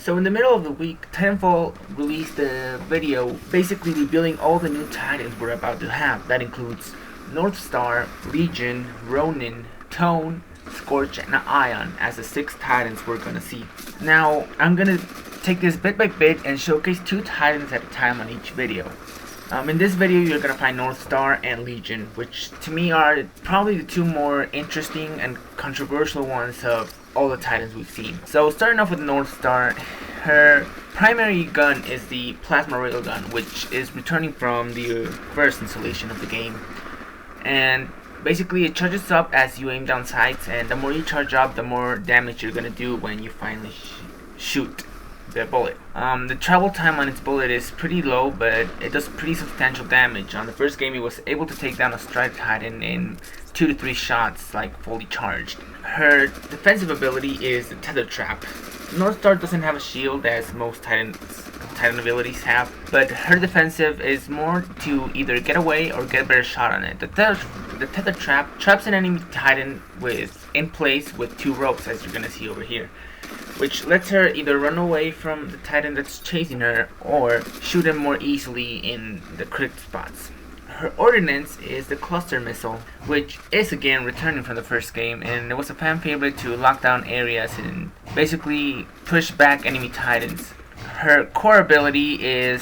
So in the middle of the week, Titanfall released a video basically revealing all the new titans we're about to have. That includes Northstar, Legion, Ronin, Tone, Scorch, and Ion as the 6 titans we're gonna see. Now, I'm gonna take this bit by bit and showcase 2 titans at a time on each video. In this video, you're gonna find Northstar and Legion, which to me are probably the 2 more interesting and controversial ones of all the titans we've seen. So starting off with Northstar, her primary gun is the plasma railgun, which is returning from the first installation of the game. And basically it charges up as you aim down sights, and the more you charge up, the more damage you're gonna do when you finally shoot the bullet. The travel time on its bullet is pretty low, but it does pretty substantial damage. On the first game, it was able to take down a strike titan in 2 to 3 shots, like fully charged. Her defensive ability is the tether trap. Northstar doesn't have a shield as most titan abilities have, but her defensive is more to either get away or get a better shot on it. The tether trap traps an enemy titan in place with 2 ropes, as you're gonna see over here, which lets her either run away from the titan that's chasing her or shoot him more easily in the critical spots. Her ordnance is the cluster missile, which is again returning from the first game, and it was a fan favorite to lock down areas and basically push back enemy titans. Her core ability is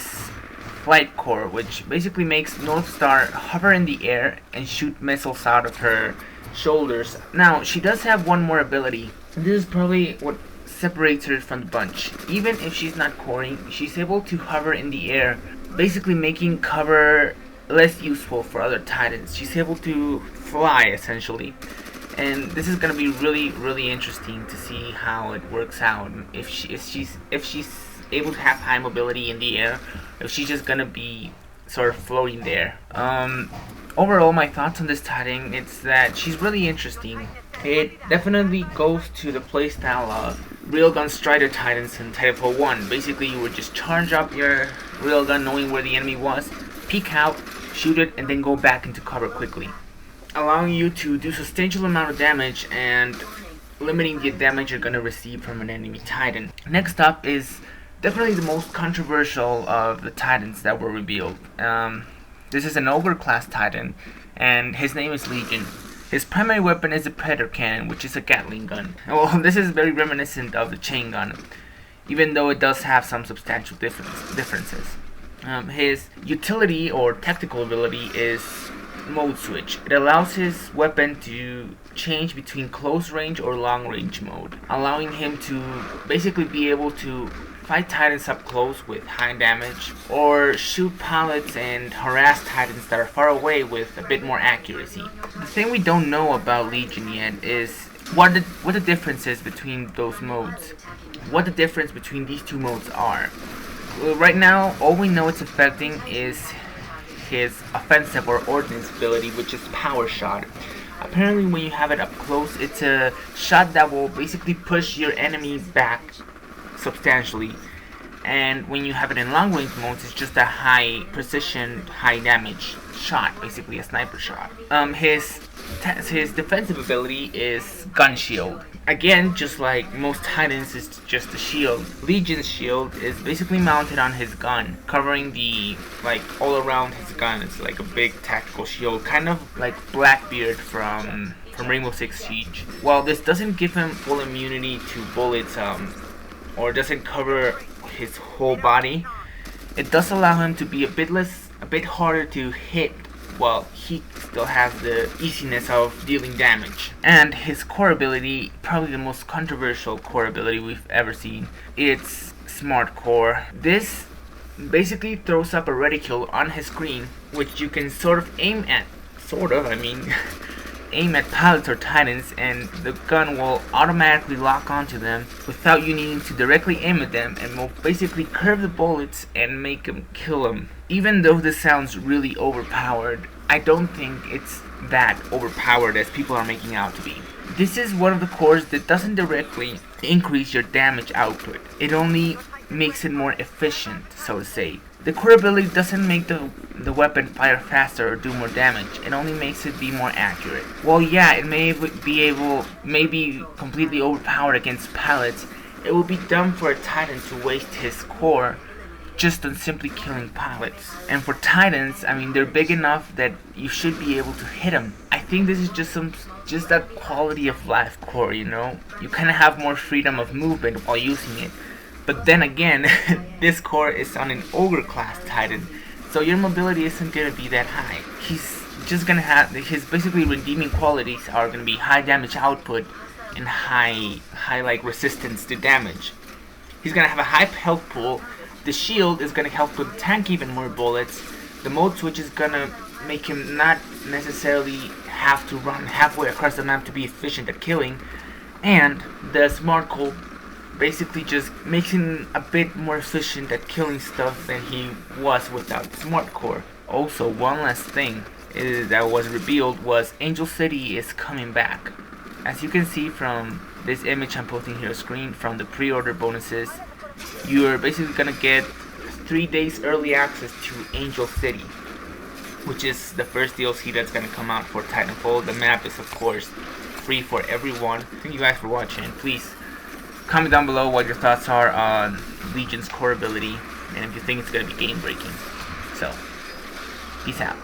Flight Core, which basically makes Northstar hover in the air and shoot missiles out of her shoulders. Now, she does have one more ability, and this is probably what separates her from the bunch. Even if she's not coring, she's able to hover in the air, basically making cover less useful for other titans. She's able to fly essentially, and this is gonna be really interesting to see how it works out. If she's able to have high mobility in the air, if she's just gonna be sort of floating there. Overall, my thoughts on this titan is that she's really interesting. It definitely goes to the playstyle of Railgun Strider Titans in Titanfall 1. Basically, you would just charge up your railgun knowing where the enemy was, peek out, shoot it, and then go back into cover quickly, allowing you to do substantial amount of damage and limiting the damage you're going to receive from an enemy titan. Next up is definitely the most controversial of the titans that were revealed. This is an ogre class titan, and his name is Legion. His primary weapon is the Predator Cannon, which is a Gatling gun. Well, this is very reminiscent of the chain gun, even though it does have some substantial differences. His utility or tactical ability is Mode Switch. It allows his weapon to change between close range or long range mode, allowing him to basically be able to fight titans up close with high damage, or shoot pallets and harass titans that are far away with a bit more accuracy. The thing we don't know about Legion yet is what the difference is between those modes. What the difference between these 2 modes are. Right now, all we know it's affecting is his offensive or ordnance ability, which is Power Shot. Apparently when you have it up close, it's a shot that will basically push your enemy back substantially, and when you have it in long range modes, it's just a high precision, high damage shot, basically a sniper shot. His defensive ability is Gun Shield. Again, just like most titans, it's just a shield. Legion's shield is basically mounted on his gun, covering the all around his gun. It's like a big tactical shield, kind of like Blackbeard from Rainbow Six Siege. While this doesn't give him full immunity to bullets, or doesn't cover his whole body, it does allow him to be a bit harder to hit, while he still has the easiness of dealing damage. And his core ability, probably the most controversial core ability we've ever seen, it's Smart Core. This basically throws up a reticule on his screen, which you can sort of aim at, aim at pallets or titans, and the gun will automatically lock onto them without you needing to directly aim at them, and will basically curve the bullets and make them kill them. Even though this sounds really overpowered, I don't think it's that overpowered as people are making out to be. This is one of the cores that doesn't directly increase your damage output. It only makes it more efficient, so to say. The core ability doesn't make the weapon fire faster or do more damage. It only makes it be more accurate. Well, yeah, it may be completely overpowered against pallets. it would be dumb for a Titan to waste his core just on simply killing pilots. And for Titans, I mean, they're big enough that you should be able to hit them. I think this is just that quality of life core, you know? You kind of have more freedom of movement while using it. But then again, this core is on an Ogre class Titan, so your mobility isn't gonna be that high. He's just gonna have his basically redeeming qualities are gonna be high damage output and high like resistance to damage. He's gonna have a high health pool. The shield is gonna help him tank even more bullets. The mode switch is gonna make him not necessarily have to run halfway across the map to be efficient at killing, and the smart core basically just makes him a bit more efficient at killing stuff than he was without the smart core. Also, one last thing that was revealed was Angel City is coming back. As you can see from this image I'm posting here on screen from the pre-order bonuses, you're basically gonna get 3 days early access to Angel City, which is the first DLC that's gonna come out for Titanfall. The map is of course free for everyone. Thank you guys for watching. Please comment down below what your thoughts are on Legion's core ability and if you think it's gonna be game breaking. So, peace out.